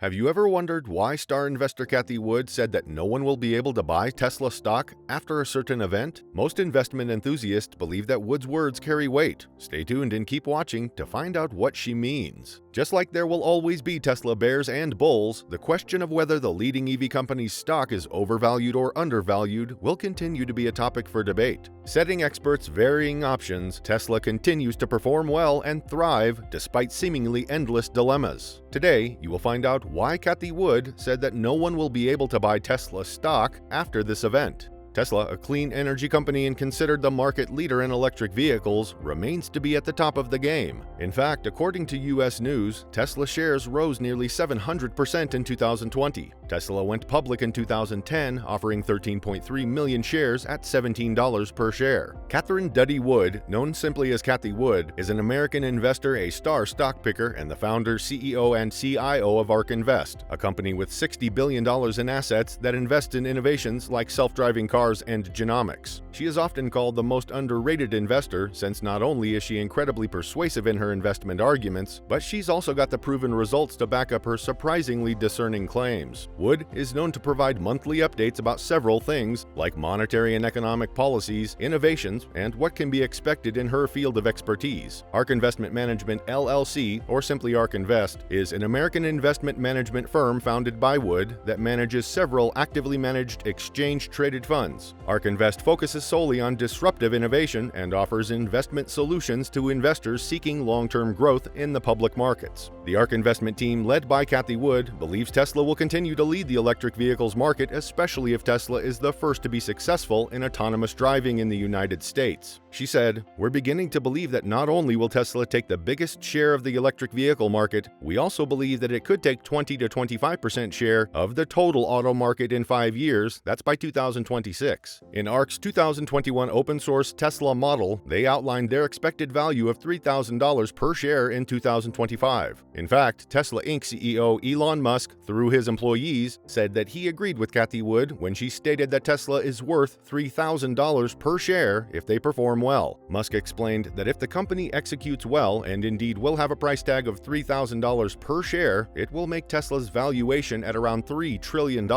Have you ever wondered why star investor Cathie Wood said that no one will be able to buy Tesla stock after a certain event? Most investment enthusiasts believe that Wood's words carry weight. Stay tuned and keep watching to find out what she means. Just like there will always be Tesla bears and bulls, the question of whether the leading EV company's stock is overvalued or undervalued will continue to be a topic for debate. Setting experts varying options, Tesla continues to perform well and thrive despite seemingly endless dilemmas. Today, you will find out why Cathie Wood said that no one will be able to buy Tesla stock after this event. Tesla, a clean energy company and considered the market leader in electric vehicles, remains to be at the top of the game. In fact, according to U.S. News, Tesla shares rose nearly 700% in 2020. Tesla went public in 2010, offering 13.3 million shares at $17 per share. Catherine Duddy Wood, known simply as Cathie Wood, is an American investor, a star stock picker, and the founder, CEO, and CIO of Ark Invest, a company with $60 billion in assets that invest in innovations like self-driving cars and genomics. She is often called the most underrated investor, since not only is she incredibly persuasive in her investment arguments, but she's also got the proven results to back up her surprisingly discerning claims. Wood is known to provide monthly updates about several things, like monetary and economic policies, innovations, and what can be expected in her field of expertise. Ark Investment Management LLC, or simply Ark Invest, is an American investment management firm founded by Wood that manages several actively managed exchange-traded funds. Ark Invest focuses solely on disruptive innovation and offers investment solutions to investors seeking long-term growth in the public markets. The Ark investment team, led by Cathie Wood, believes Tesla will continue to lead the electric vehicles market, especially if Tesla is the first to be successful in autonomous driving in the United States. She said, "We're beginning to believe that not only will Tesla take the biggest share of the electric vehicle market, we also believe that it could take 20 to 25% share of the total auto market in 5 years, that's by 2026. In Ark's 2021 open-source Tesla model, they outlined their expected value of $3,000 per share in 2025. In fact, Tesla Inc. CEO Elon Musk, through his employees, said that he agreed with Cathie Wood when she stated that Tesla is worth $3,000 per share if they perform well. Musk explained that if the company executes well and indeed will have a price tag of $3,000 per share, it will make Tesla's valuation at around $3 trillion,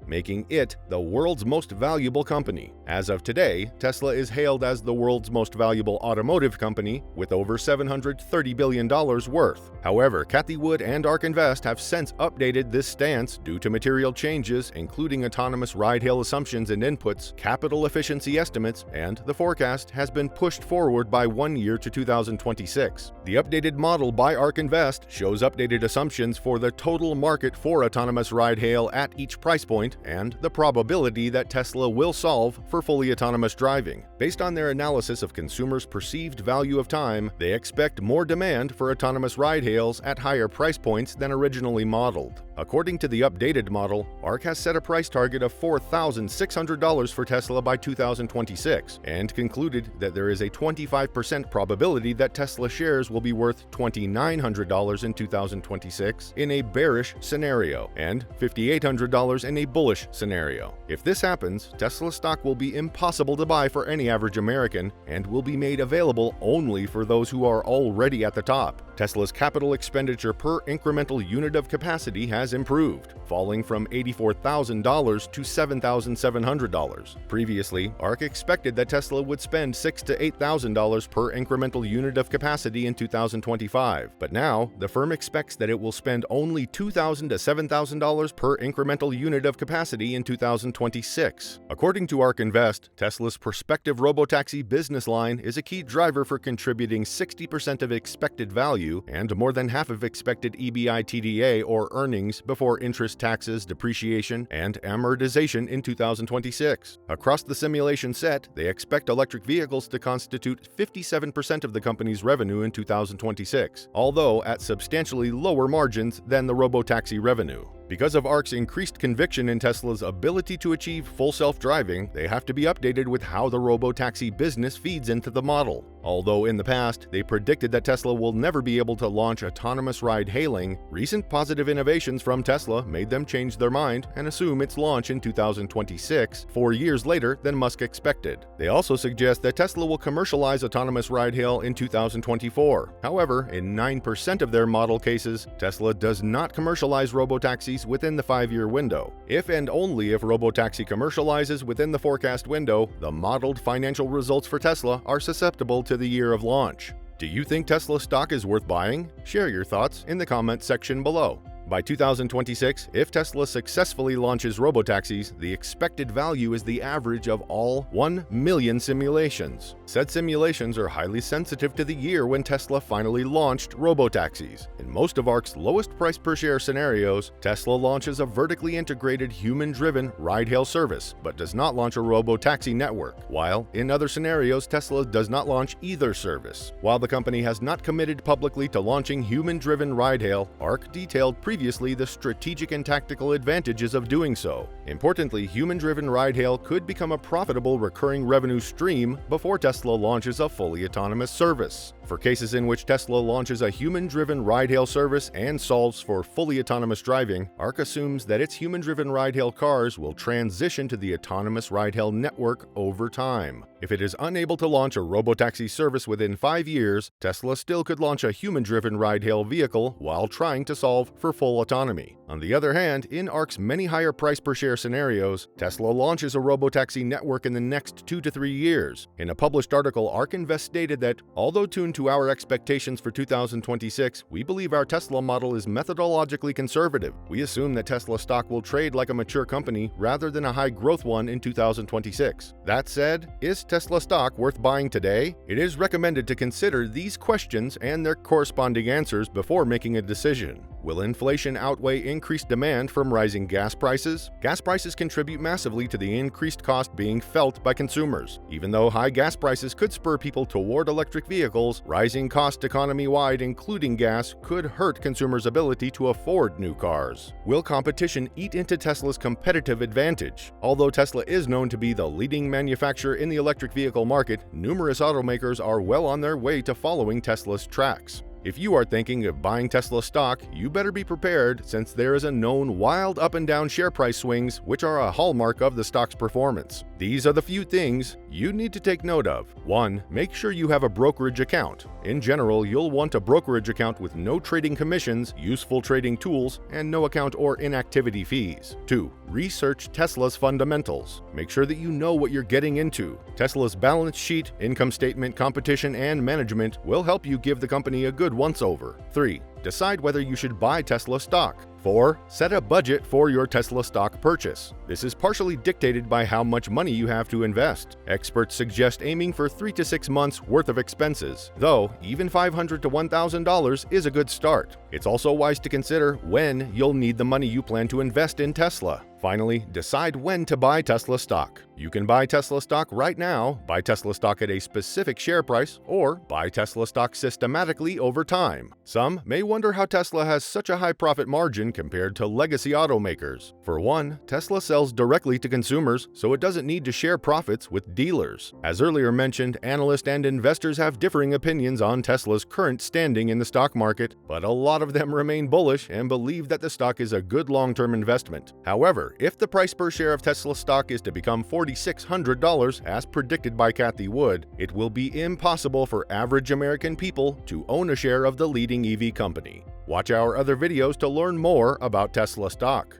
making it the world's most valuable company. As of today, Tesla is hailed as the world's most valuable automotive company with over $730 billion worth. However, Cathie Wood and Ark Invest have since updated this stance due to material changes, including autonomous ride-hail assumptions and inputs, capital efficiency estimates, and the forecast has been pushed forward by 1 year to 2026. The updated model by Ark Invest shows updated assumptions for the total market for autonomous ride-hail at each price point and the probability that Tesla will solve for fully autonomous driving. Based on their analysis of consumers' perceived value of time, they expect more demand for autonomous ride-hails at higher price points than originally modeled. According to the updated model, Ark has set a price target of $4,600 for Tesla by 2026 and concluded that there is a 25% probability that Tesla shares will be worth $2,900 in 2026 in a bearish scenario and $5,800 in a bullish scenario. If this happens, Tesla stock will be impossible to buy for any average American and will be made available only for those who are already at the top. Tesla's capital expenditure per incremental unit of capacity has improved, falling from $84,000 to $7,700. Previously, Ark expected that Tesla would spend $6,000 to $8,000 per incremental unit of capacity in 2025, but now the firm expects that it will spend only $2,000 to $7,000 per incremental unit of capacity in 2026. According to Ark Invest, Tesla's prospective Robo-taxi business line is a key driver for contributing 60% of expected value and more than half of expected EBITDA or earnings before interest, taxes, depreciation, and amortization in 2026. Across the simulation set, they expect electric vehicles to constitute 57% of the company's revenue in 2026, although at substantially lower margins than the Robo-taxi revenue. Because of Ark's increased conviction in Tesla's ability to achieve full self-driving, they have to be updated with how the Robo-taxi business feeds into the model. Although in the past, they predicted that Tesla will never be able to launch autonomous ride-hailing, recent positive innovations from Tesla made them change their mind and assume its launch in 2026, 4 years later than Musk expected. They also suggest that Tesla will commercialize autonomous ride-hail in 2024. However, in 9% of their model cases, Tesla does not commercialize robo-taxis within the 5-year window. If and only if robo-taxi commercializes within the forecast window, the modeled financial results for Tesla are susceptible to the year of launch. Do you think Tesla stock is worth buying? Share your thoughts in the comments section below. By 2026, if Tesla successfully launches robotaxis, the expected value is the average of all 1 million simulations. Said simulations are highly sensitive to the year when Tesla finally launched robotaxis. In most of Ark's lowest price per share scenarios, Tesla launches a vertically integrated human-driven ride-hail service, but does not launch a robotaxi network, while in other scenarios, Tesla does not launch either service. While the company has not committed publicly to launching human-driven ride-hail, Ark detailed previously the strategic and tactical advantages of doing so. Importantly, human-driven ride-hail could become a profitable recurring revenue stream before Tesla launches a fully autonomous service. For cases in which Tesla launches a human-driven ride-hail service and solves for fully autonomous driving, Ark assumes that its human-driven ride-hail cars will transition to the autonomous ride-hail network over time. If it is unable to launch a robotaxi service within 5 years, Tesla still could launch a human-driven ride-hail vehicle while trying to solve for full autonomy. On the other hand, in Ark's many higher price per share scenarios, Tesla launches a robotaxi network in the next 2 to 3 years. In a published article, Ark Invest stated that, although tuned to our expectations for 2026, we believe our Tesla model is methodologically conservative. We assume that Tesla stock will trade like a mature company rather than a high-growth one in 2026. That said, is Tesla stock worth buying today? It is recommended to consider these questions and their corresponding answers before making a decision. Will inflation outweigh increased demand from rising gas prices? Gas prices contribute massively to the increased cost being felt by consumers. Even though high gas prices could spur people toward electric vehicles, rising cost economy-wide, including gas, could hurt consumers' ability to afford new cars. Will competition eat into Tesla's competitive advantage? Although Tesla is known to be the leading manufacturer in the electric vehicle market, numerous automakers are well on their way to following Tesla's tracks. If you are thinking of buying Tesla stock, you better be prepared since there is a known wild up and down share price swings which are a hallmark of the stock's performance. These are the few things you need to take note of. 1. Make sure you have a brokerage account. In general, you'll want a brokerage account with no trading commissions, useful trading tools, and no account or inactivity fees. 2. Research Tesla's fundamentals. Make sure that you know what you're getting into. Tesla's balance sheet, income statement, competition, and management will help you give the company a good once-over. 3. Decide whether you should buy Tesla stock. 4. Set a budget for your Tesla stock purchase. This is partially dictated by how much money you have to invest. Experts suggest aiming for 3 to 6 months worth of expenses, though even $500 to $1,000 is a good start. It's also wise to consider when you'll need the money you plan to invest in Tesla. Finally, decide when to buy Tesla stock. You can buy Tesla stock right now, buy Tesla stock at a specific share price, or buy Tesla stock systematically over time. Some may wonder how Tesla has such a high profit margin compared to legacy automakers. For one, Tesla sells directly to consumers, so it doesn't need to share profits with dealers. As earlier mentioned, analysts and investors have differing opinions on Tesla's current standing in the stock market, but a lot of them remain bullish and believe that the stock is a good long-term investment. However, if the price per share of Tesla stock is to become $4,600 as predicted by Cathie Wood, it will be impossible for average American people to own a share of the leading EV company. Watch our other videos to learn more about Tesla stock.